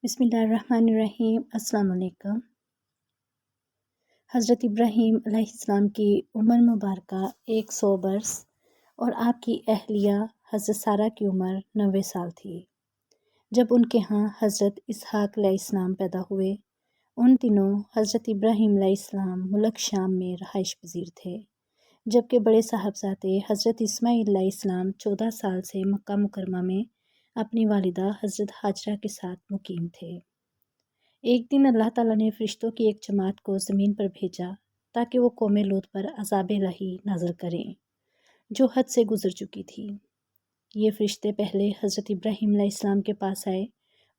بسم اللہ الرحمن الرحیم۔ السلام علیکم۔ حضرت ابراہیم علیہ السلام کی عمر مبارکہ 100 برس اور آپ کی اہلیہ حضرت سارہ کی عمر 90 سال تھی جب ان کے ہاں حضرت اسحاق علیہ السلام پیدا ہوئے۔ ان دنوں حضرت ابراہیم علیہ السلام ملک شام میں رہائش پذیر تھے، جبکہ بڑے صاحبزادے حضرت اسماعیل علیہ السلام 14 سال سے مکہ مکرمہ میں اپنی والدہ حضرت ہاجرہ کے ساتھ مقیم تھے۔ ایک دن اللہ تعالیٰ نے فرشتوں کی ایک جماعت کو زمین پر بھیجا تاکہ وہ قوم لوط پر عذاب الہی نازل کریں جو حد سے گزر چکی تھی۔ یہ فرشتے پہلے حضرت ابراہیم علیہ السلام کے پاس آئے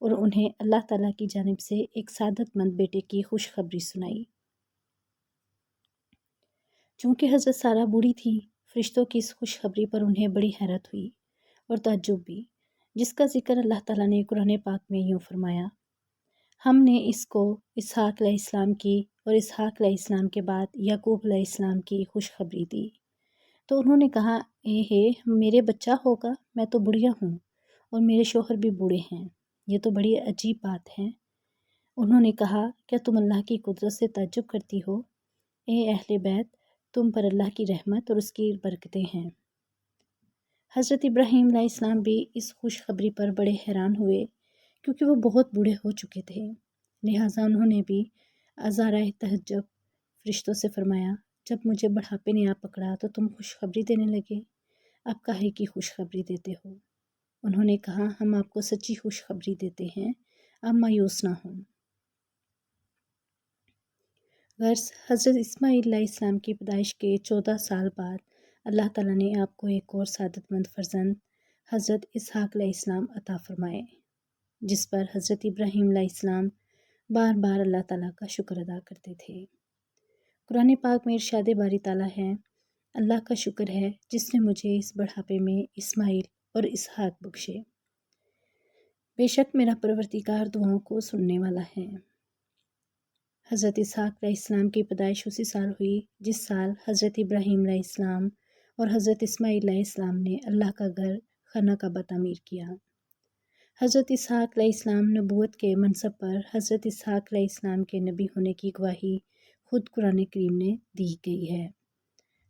اور انہیں اللہ تعالیٰ کی جانب سے ایک سعادت مند بیٹے کی خوشخبری سنائی۔ چونکہ حضرت سارہ بوڑھی تھی، فرشتوں کی اس خوشخبری پر انہیں بڑی حیرت ہوئی اور تعجب بھی، جس کا ذکر اللہ تعالیٰ نے قرآن پاک میں یوں فرمایا: ہم نے اس کو اسحاق علیہ السلام کی اور اسحاق علیہ السلام کے بعد یعقوب علیہ السلام کی خوشخبری دی۔ تو انہوں نے کہا، اے میرے بچہ ہوگا، میں تو بڑھیا ہوں اور میرے شوہر بھی بوڑھے ہیں، یہ تو بڑی عجیب بات ہے۔ انہوں نے کہا، کیا تم اللہ کی قدرت سے تعجب کرتی ہو؟ اے اہل بیت، تم پر اللہ کی رحمت اور اس کی برکتیں ہیں۔ حضرت ابراہیم علیہ السلام بھی اس خوشخبری پر بڑے حیران ہوئے کیونکہ وہ بہت بوڑھے ہو چکے تھے، لہٰذا انہوں نے بھی ازارۂ تعجب فرشتوں سے فرمایا، جب مجھے بڑھاپے نے آ پکڑا تو تم خوشخبری دینے لگے، اب کاہے کی خوشخبری دیتے ہو؟ انہوں نے کہا، ہم آپ کو سچی خوشخبری دیتے ہیں، اب مایوس نہ ہوں۔ غرض حضرت اسماعیل علیہ السلام کی پیدائش کے 14 سال بعد اللہ تعالیٰ نے آپ کو ایک اور سعادت مند فرزند حضرت اسحاق علیہ السلام عطا فرمائے، جس پر حضرت ابراہیم علیہ السلام بار بار اللہ تعالیٰ کا شکر ادا کرتے تھے۔ قرآن پاک میں ارشاد باری تعالیٰ ہے، اللہ کا شکر ہے جس نے مجھے اس بڑھاپے میں اسماعیل اور اسحاق بخشے، بے شک میرا پروردگار دعاؤں کو سننے والا ہے۔ حضرت اسحاق علیہ السلام کی پیدائش اسی سال ہوئی جس سال حضرت ابراہیم علیہ السلام اور حضرت اسماعیل علیہ السلام نے اللہ کا گھر خانہ کعبہ تعمیر کیا۔ حضرت اسحاق علیہ السلام نبوت کے منصب پر حضرت اسحاق علیہ السلام کے نبی ہونے کی گواہی خود قرآن کریم نے دی گئی ہے۔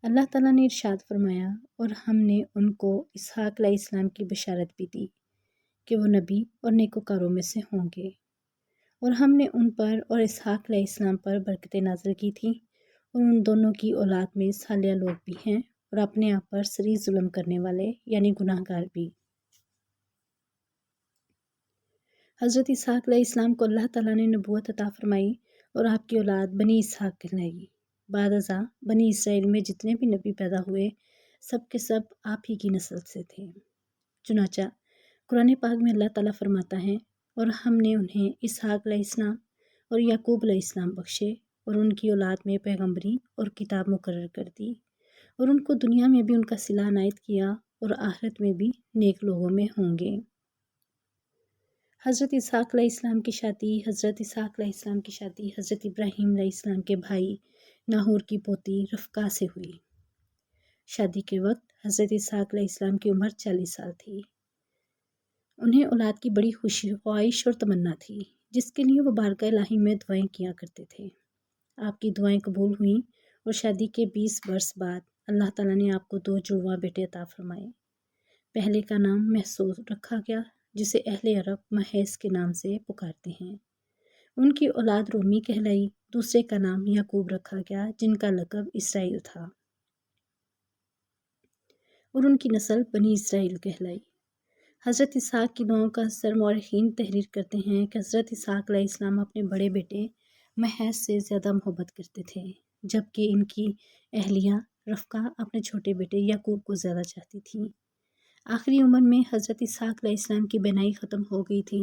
اللہ تعالیٰ نے ارشاد فرمایا، اور ہم نے ان کو اسحاق علیہ السلام کی بشارت بھی دی کہ وہ نبی اور نیکوکاروں میں سے ہوں گے، اور ہم نے ان پر اور اسحاق علیہ السلام پر برکتیں نازل کی تھیں، اور ان دونوں کی اولاد میں صالح لوگ بھی ہیں اور اپنے آپ پر صریح ظلم کرنے والے یعنی گناہ گار بھی۔ حضرت اسحاق علیہ السلام کو اللہ تعالیٰ نے نبوت عطا فرمائی اور آپ کی اولاد بنی اسحاق کہلائی۔ بعد ازاں بنی اسرائیل میں جتنے بھی نبی پیدا ہوئے سب کے سب آپ ہی کی نسل سے تھے۔ چنانچہ قرآن پاک میں اللہ تعالیٰ فرماتا ہے، اور ہم نے انہیں اسحاق علیہ السلام اور یعقوب علیہ السلام بخشے اور ان کی اولاد میں پیغمبری اور کتاب مقرر کر دی، اور ان کو دنیا میں بھی ان کا صلہ عنایت کیا اور آخرت میں بھی نیک لوگوں میں ہوں گے۔ حضرت اسحاق علیہ السلام کی شادی حضرت ابراہیم علیہ السلام کے بھائی ناہور کی پوتی رفقہ سے ہوئی۔ شادی کے وقت حضرت اسحاق علیہ السلام کی عمر 40 سال تھی۔ انہیں اولاد کی بڑی خواہش اور تمنا تھی، جس کے لیے وہ بارگاہ الہی میں دعائیں کیا کرتے تھے۔ آپ کی دعائیں قبول ہوئیں اور شادی کے 20 برس بعد اللہ تعالیٰ نے آپ کو 2 جڑواں بیٹے عطا فرمائے۔ پہلے کا نام محسوس رکھا گیا، جسے اہل عرب مہیز کے نام سے پکارتے ہیں۔ ان کی اولاد رومی کہلائی۔ دوسرے کا نام یعقوب رکھا گیا، جن کا لقب اسرائیل تھا، اور ان کی نسل بنی اسرائیل کہلائی۔ حضرت اسحاق کی دعاؤں کا اثر مورخین تحریر کرتے ہیں کہ حضرت اسحاق علیہ السلام اپنے بڑے بیٹے مہیز سے زیادہ محبت کرتے تھے، جبکہ ان کی اہلیہ رفقہ اپنے چھوٹے بیٹے یعقوب کو زیادہ چاہتی تھی۔ آخری عمر میں حضرت اسحاق علیہ السلام کی بینائی ختم ہو گئی تھی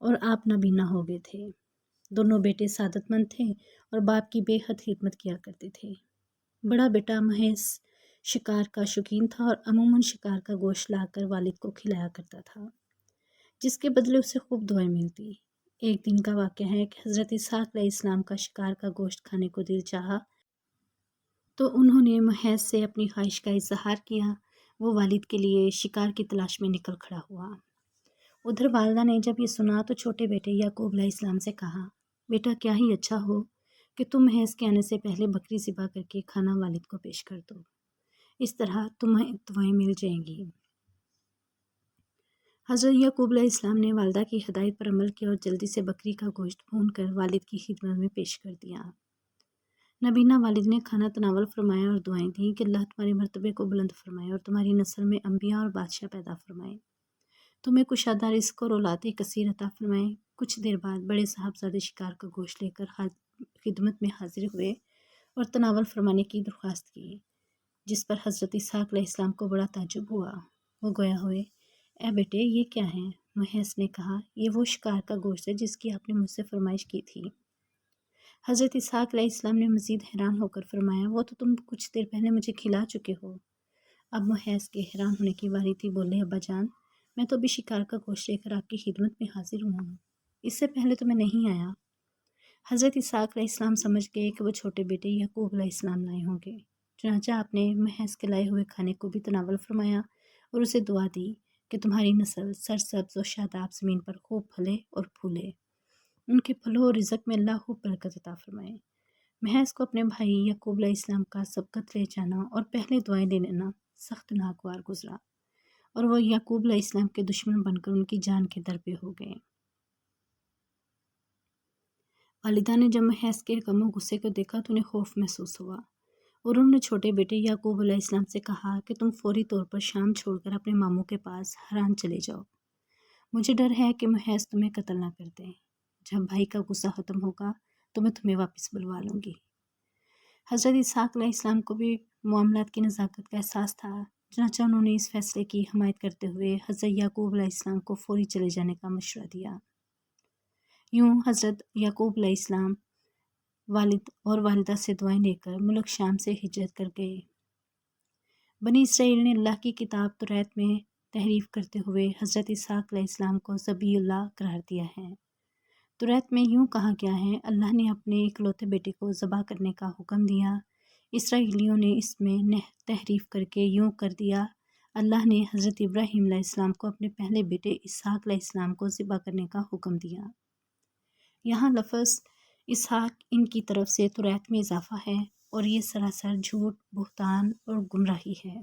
اور آپ نابینا ہو گئے تھے۔ دونوں بیٹے سعادت مند تھے اور باپ کی بے حد خدمت کیا کرتے تھے۔ بڑا بیٹا مہیز شکار کا شوقین تھا اور عموماً شکار کا گوشت لا کر والد کو کھلایا کرتا تھا، جس کے بدلے اسے خوب دعائیں ملتی۔ ایک دن کا واقعہ ہے کہ حضرت اسحاق علیہ السلام کا شکار کا گوشت کھانے کو دل چاہا تو انہوں نے مہیز سے اپنی خواہش کا اظہار کیا۔ وہ والد کے لیے شکار کی تلاش میں نکل کھڑا ہوا ادھر والدہ نے جب یہ سنا تو چھوٹے بیٹے یعقوب علیہ السلام سے کہا، بیٹا کیا ہی اچھا ہو کہ تم محض کے آنے سے پہلے بکری ذبح کر کے کھانا والد کو پیش کر دو، اس طرح تمہیں دعائیں مل جائیں گی۔ حضرت یعقوب علیہ السلام نے والدہ کی ہدایت پر عمل کیا اور جلدی سے بکری کا گوشت بھون کر والد کی خدمت میں پیش کر دیا۔ نبینا والد نے کھانا تناول فرمایا اور دعائیں دیں کہ اللہ تمہارے مرتبے کو بلند فرمائے اور تمہاری نسل میں انبیاء اور بادشاہ پیدا فرمائے، تمہیں کشادہ رزق اور اولاد کثیر عطا فرمائے۔ کچھ دیر بعد بڑے صاحبزادے شکار کا گوشت لے کر خدمت میں حاضر ہوئے اور تناول فرمانے کی درخواست کی، جس پر حضرت اسحاق علیہ السلام کو بڑا تعجب ہوا۔ وہ گویا ہوئے، اے بیٹے یہ کیا ہے؟ محیص نے کہا، یہ وہ شکار کا گوشت ہے جس کی آپ نے مجھ سے فرمائش کی تھی۔ حضرت اسحاق علیہ السلام نے مزید حیران ہو کر فرمایا، وہ تو تم کچھ دیر پہلے مجھے کھلا چکے ہو۔ اب محیص کے حیران ہونے کی باری تھی، بولے، ابا جان میں تو ابھی شکار کا گوشت لے کر آپ کی خدمت میں حاضر ہوا ہوں، اس سے پہلے تو میں نہیں آیا۔ حضرت اسحاق علیہ السلام سمجھ گئے کہ وہ چھوٹے بیٹے یعقوب علیہ السلام لائے ہوں گے، چنانچہ آپ نے محیص کے لائے ہوئے کھانے کو بھی تناول فرمایا اور اسے دعا دی کہ تمہاری نسل سرسبز و شاداب زمین پر خوب پھلے اور پھولے، ان کے پھلوں اور رزق میں اللہ خوب برکت عطا فرمائے۔ محیص کو اپنے بھائی یعقوب علیہ السلام کا سبقت لے جانا اور پہلے دعائیں دے لینا سخت ناگوار گزرا اور وہ یعقوب علیہ السلام کے دشمن بن کر ان کی جان کے در پہ ہو گئے۔ والدہ نے جب محیص کے غم و غصے کو دیکھا تو انہیں خوف محسوس ہوا اور انہوں نے چھوٹے بیٹے یعقوب علیہ السلام سے کہا کہ تم فوری طور پر شام چھوڑ کر اپنے ماموں کے پاس حران چلے جاؤ، مجھے ڈر ہے کہ محیص تمہیں قتل نہ کر دیں، جب بھائی کا غصہ ختم ہوگا تو میں تمہیں واپس بلوا لوں گی۔ حضرت اسحاق علیہ السلام کو بھی معاملات کی نزاکت کا احساس تھا، چنانچہ انہوں نے اس فیصلے کی حمایت کرتے ہوئے حضرت یعقوب علیہ السلام کو فوری چلے جانے کا مشورہ دیا۔ یوں حضرت یعقوب علیہ السلام والد اور والدہ سے دعائیں لے کر ملک شام سے ہجرت کر گئے۔ بنی اسرائیل نے اللہ کی کتاب توریت میں تحریف کرتے ہوئے حضرت اسحاق علیہ السلام کو ذبیح اللہ قرار دیا ہے۔ توریت میں یوں کہا گیا ہے، اللہ نے اپنے اکلوتے بیٹے کو ذبح کرنے کا حکم دیا، اسرائیلیوں نے اس میں تحریف کر کے یوں کر دیا، اللہ نے حضرت ابراہیم علیہ السلام کو اپنے پہلے بیٹے اسحاق علیہ السلام کو ذبح کرنے کا حکم دیا۔ یہاں لفظ اسحاق ان کی طرف سے توریت میں اضافہ ہے اور یہ سراسر جھوٹ، بہتان اور گمراہی ہے،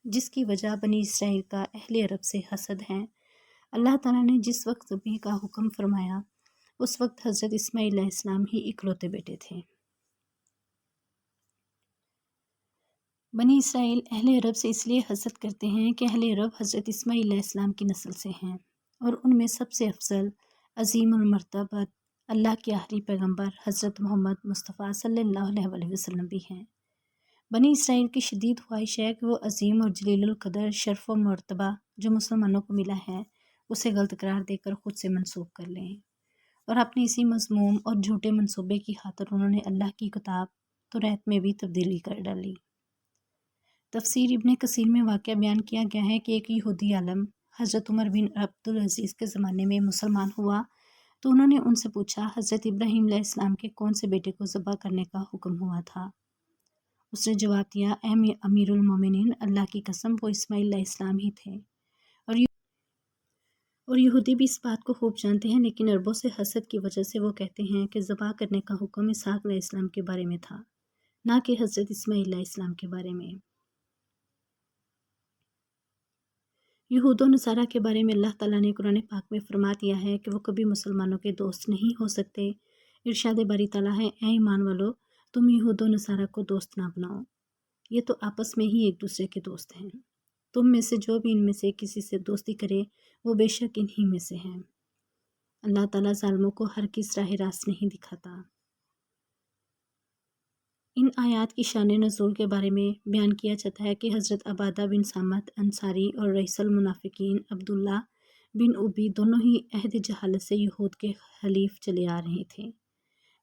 جس کی وجہ بنی اسرائیل کا اہل عرب سے حسد ہے۔ اللہ تعالیٰ نے جس وقت ذبح کا حکم فرمایا اس وقت حضرت اسماعیل علیہ السلام ہی اکلوتے بیٹے تھے۔ بنی اسرائیل اہل عرب سے اس لیے حسد کرتے ہیں کہ اہل عرب حضرت اسماعیل علیہ السلام کی نسل سے ہیں اور ان میں سب سے افضل، عظیم المرتبت، اللہ کے آخری پیغمبر حضرت محمد مصطفیٰ صلی اللہ علیہ وسلم بھی ہیں۔ بنی اسرائیل کی شدید خواہش ہے کہ وہ عظیم اور جلیل القدر شرف و مرتبہ جو مسلمانوں کو ملا ہے اسے غلط قرار دے کر خود سے منسوب کر لیں، اور اپنے اسی مذموم اور جھوٹے منصوبے کی خاطر انہوں نے اللہ کی کتاب توریت میں بھی تبدیلی کر ڈالی۔ تفسیر ابن کثیر میں واقعہ بیان کیا گیا ہے کہ ایک یہودی عالم حضرت عمر بن عبدالعزیز کے زمانے میں مسلمان ہوا تو انہوں نے ان سے پوچھا، حضرت ابراہیم علیہ السلام کے کون سے بیٹے کو ذبح کرنے کا حکم ہوا تھا؟ اس نے جواب دیا، اے امیر المومنین، اللہ کی قسم وہ اسماعیل علیہ السلام ہی تھے۔ اور یہودی بھی اس بات کو خوب جانتے ہیں، لیکن عربوں سے حسد کی وجہ سے وہ کہتے ہیں کہ ذبح کرنے کا حکم اسحاق علیہ السلام کے بارے میں تھا، نہ کہ حضرت اسماعیل علیہ السلام کے بارے میں۔ یہود و نصارہ کے بارے میں اللہ تعالیٰ نے قرآن پاک میں فرما دیا ہے کہ وہ کبھی مسلمانوں کے دوست نہیں ہو سکتے۔ ارشاد باری تعالیٰ ہے، اے ایمان والو، تم یہود و نصارہ کو دوست نہ بناؤ، یہ تو آپس میں ہی ایک دوسرے کے دوست ہیں، تم میں سے جو بھی ان میں سے کسی سے دوستی کرے وہ بے شک انہی میں سے ہیں۔ اللہ تعالیٰ ظالموں کو ہرگز راہ راست نہیں دکھاتا۔ ان آیات کی شان نزول کے بارے میں بیان کیا جاتا ہے کہ حضرت عبادہ بن صامت انصاری اور رئیس المنافقین عبداللہ بن ابی دونوں ہی عہد جہالت سے یہود کے حلیف چلے آ رہے تھے۔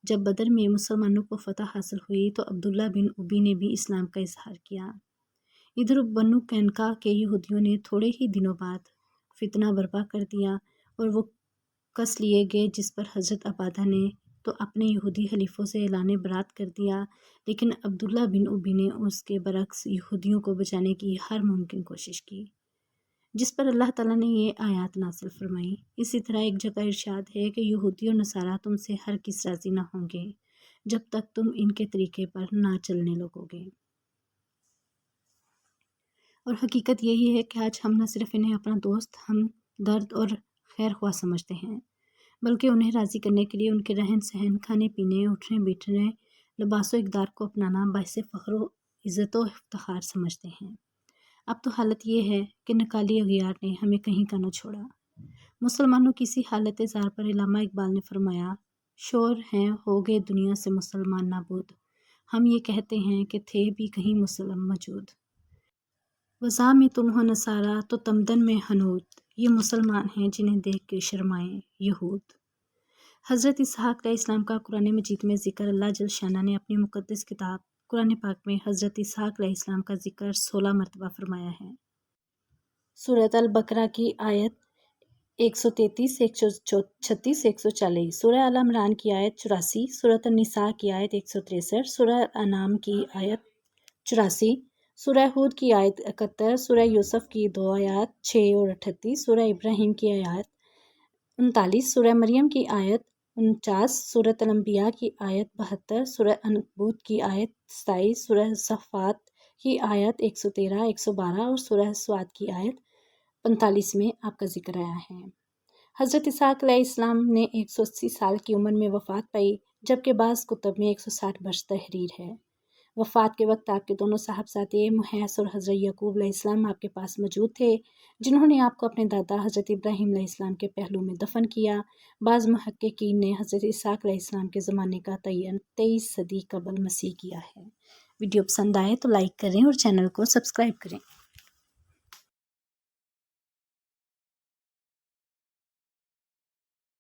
جب بدر میں مسلمانوں کو فتح حاصل ہوئی تو عبداللہ بن ابی نے بھی اسلام کا اظہار کیا۔ ادھر بنو قینقاع کے یہودیوں نے تھوڑے ہی دنوں بعد فتنہ برپا کر دیا اور وہ کس لیے گئے، جس پر حضرت عبادہ نے تو اپنے یہودی حلیفوں سے اعلان برات کر دیا، لیکن عبداللہ بن ابی نے اس کے برعکس یہودیوں کو بچانے کی ہر ممکن کوشش کی۔ جس پر اللہ تعالیٰ نے یہ آیات نازل فرمائی۔ اسی طرح ایک جگہ ارشاد ہے کہ یہودی اور نصارہ تم سے ہرگز راضی نہ ہوں گے جب تک تم ان کے طریقے پر نہ چلنے لگو گے۔ اور حقیقت یہی ہے کہ آج ہم نہ صرف انہیں اپنا دوست ہمدرد اور خیر خواہ سمجھتے ہیں، بلکہ انہیں راضی کرنے کے لیے ان کے رہن سہن، کھانے پینے، اٹھنے بیٹھنے، لباس و اقدار کو اپنانا باعث فخر و عزت و افتخار سمجھتے ہیں۔ اب تو حالت یہ ہے کہ نکالی اغیار نے ہمیں کہیں کا نہ چھوڑا۔ مسلمانوں کی اسی حالت زار پر علامہ اقبال نے فرمایا، شور ہیں ہو گئے دنیا سے مسلمان نابود، ہم یہ کہتے ہیں کہ تھے بھی کہیں مسلم موجود۔ وضع میں تم ہو نصارہ تو تمدن میں ہنود، یہ مسلمان ہیں جنہیں دیکھ کے شرمائیں یہود۔ حضرت اسحاق علیہ السلام کا قرآن مجید میں ذکر اللہ جل شانہ نے اپنی مقدس کتاب قرآن پاک میں حضرت اسحاق علیہ السلام کا ذکر 16 مرتبہ فرمایا ہے۔ سورۃ البقرہ کی آیت 133، 136، 140، سورہ آل عمران کی آیت 84، سورۃ النساء کی آیت 163، سورہ انعام کی آیت 84، سورہ ہود کی آیت 71، سورہ یوسف کی 2 آیات 6 اور 38، سورہ ابراہیم کی آیت 39، سورہ مریم کی آیت 49، سورۃ الانبیاء کی آیت 72، سورہ عنکبوت کی آیت 27، سورہ صفات کی آیت 113، 112 اور سورہ سواد کی آیت 45 میں آپ کا ذکر آیا ہے۔ حضرت اسحاق علیہ السلام نے 180 سال کی عمر میں وفات پائی، جبکہ بعض کتب میں 160 برس تحریر ہے۔ وفات کے وقت آپ کے دونوں صاحبزادے محیص اور حضرت یعقوب علیہ السلام آپ کے پاس موجود تھے، جنہوں نے آپ کو اپنے دادا حضرت ابراہیم علیہ السلام کے پہلو میں دفن کیا۔ بعض محققین نے حضرت اسحاق علیہ السلام کے زمانے کا تعین 23 صدی قبل مسیح کیا ہے۔ ویڈیو پسند آئے تو لائک کریں اور چینل کو سبسکرائب کریں۔